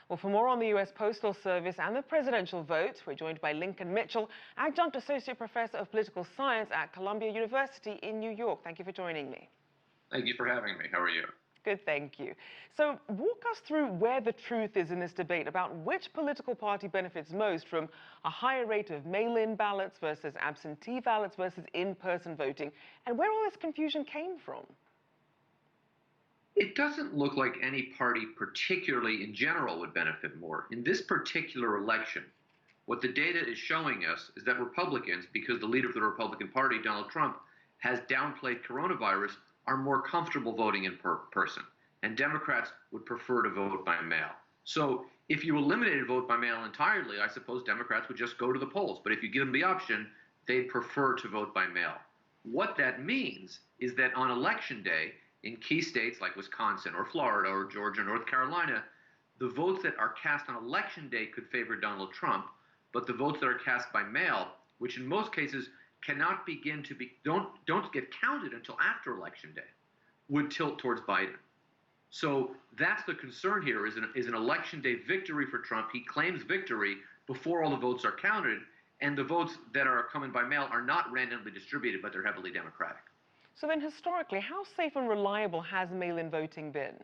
Well, for more on the U.S. Postal Service and the presidential vote, we're joined by Lincoln Mitchell, Adjunct Associate Professor of Political Science at Columbia University in New York. Thank you for joining me. Thank you for having me. How are you? Good, thank you. So walk us through where the truth is in this debate about which political party benefits most from a higher rate of mail-in ballots versus absentee ballots versus in-person voting, and where all this confusion came from. It doesn't look like any party, particularly in general, would benefit more. In this particular election, what the data is showing us is that Republicans, because the leader of the Republican Party, Donald Trump, has downplayed coronavirus, are more comfortable voting in person. And Democrats would prefer to vote by mail. So if you eliminated vote by mail entirely, I suppose Democrats would just go to the polls. But if you give them the option, they'd prefer to vote by mail. What that means is that on election day, in key states like Wisconsin or Florida or Georgia, North Carolina, the votes that are cast on election day could favor Donald Trump, but the votes that are cast by mail, which in most cases cannot begin to be, don't get counted until after election day, would tilt towards Biden. So that's the concern here, is an election day victory for Trump. He claims victory before all the votes are counted, and the votes that are coming by mail are not randomly distributed, but they're heavily Democratic. So then historically, how safe and reliable has mail-in voting been?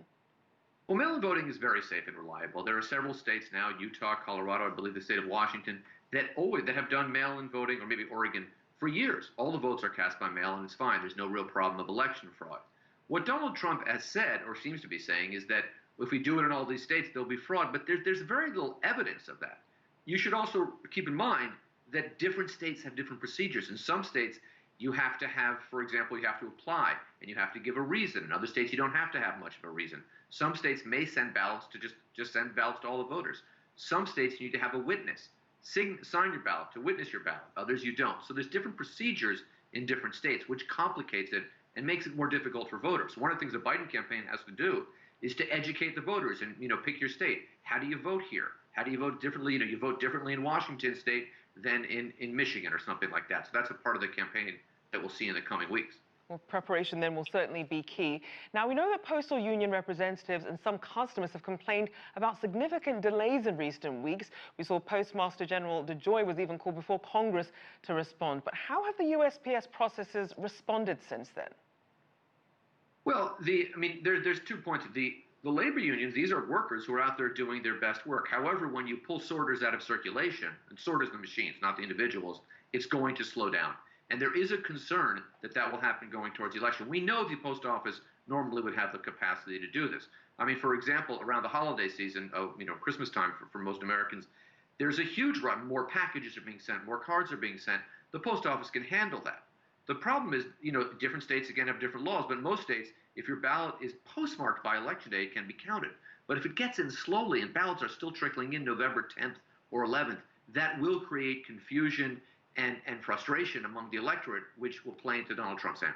Well, mail-in voting is very safe and reliable. There are several states now, Utah, Colorado, I believe the state of Washington, that have done mail-in voting, or maybe Oregon, for years. All the votes are cast by mail, and it's fine. There's no real problem of election fraud. What Donald Trump has said, or seems to be saying, is that if we do it in all these states, there'll be fraud. But there's very little evidence of that. You should also keep in mind that different states have different procedures. In some states, you have to have, for example, you have to apply and you have to give a reason. In other states, you don't have to have much of a reason. Some states may send ballots to just send ballots to all the voters. Some states you need to have a witness. Sign your ballot to witness your ballot. Others you don't. So there's different procedures in different states, which complicates it and makes it more difficult for voters. One of the things the Biden campaign has to do is to educate the voters and, pick your state. How do you vote here? How do you vote differently? You vote differently in Washington state than in Michigan or something like that. So that's a part of the campaign that we'll see in the coming weeks. Well, preparation then will certainly be key. Now, we know that postal union representatives and some customers have complained about significant delays in recent weeks. We saw Postmaster General DeJoy was even called before Congress to respond. But how have the USPS processes responded since then? Well, there's 2 points. The labor unions, these are workers who are out there doing their best work. However, when you pull sorters out of circulation, and sorters the machines, not the individuals, it's going to slow down. And there is a concern that will happen going towards the election. We know the post office normally would have the capacity to do this. For example, around the holiday season, Christmas time for most Americans, there's a huge run. More packages are being sent, more cards are being sent. The post office can handle that. The problem is, different states, again, have different laws, but in most states, if your ballot is postmarked by election day, it can be counted. But if it gets in slowly and ballots are still trickling in November 10th or 11th, that will create confusion and frustration among the electorate, which will play into Donald Trump's hands.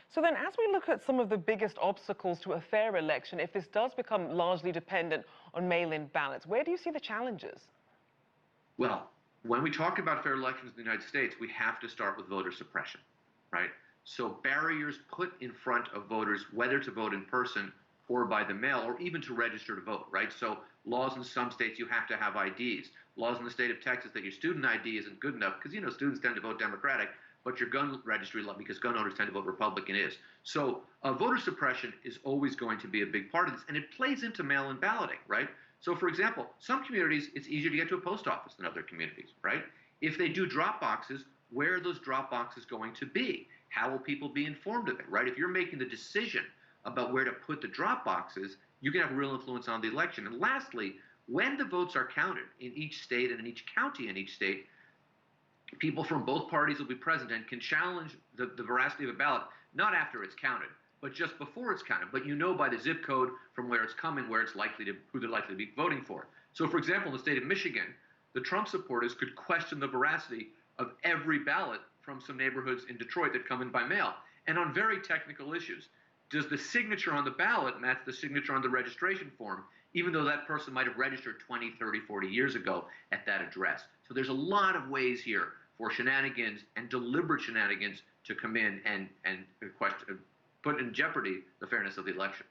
So then, as we look at some of the biggest obstacles to a fair election, if this does become largely dependent on mail-in ballots, where do you see the challenges? Well, when we talk about fair elections in the United States, we have to start with voter suppression, right? So barriers put in front of voters, whether to vote in person or by the mail, or even to register to vote, right? So laws in some states, you have to have IDs. Laws in the state of Texas that your student ID isn't good enough, because, students tend to vote Democratic, but your gun registry, because gun owners tend to vote Republican, is. So voter suppression is always going to be a big part of this, and it plays into mail-in balloting, right? So, for example, some communities, it's easier to get to a post office than other communities, right? If they do drop boxes, where are those drop boxes going to be? How will people be informed of it, right? If you're making the decision about where to put the drop boxes, you can have real influence on the election. And lastly, when the votes are counted in each state and in each county in each state, people from both parties will be present and can challenge the veracity of a ballot, not after it's counted, but just before it's counted. But by the zip code from where it's coming, who they're likely to be voting for. So, for example, in the state of Michigan, the Trump supporters could question the veracity of every ballot from some neighborhoods in Detroit that come in by mail. And on very technical issues, does the signature on the ballot match the signature on the registration form, even though that person might have registered 20, 30, 40 years ago at that address? So there's a lot of ways here for shenanigans and deliberate shenanigans to come in and put in jeopardy the fairness of the election.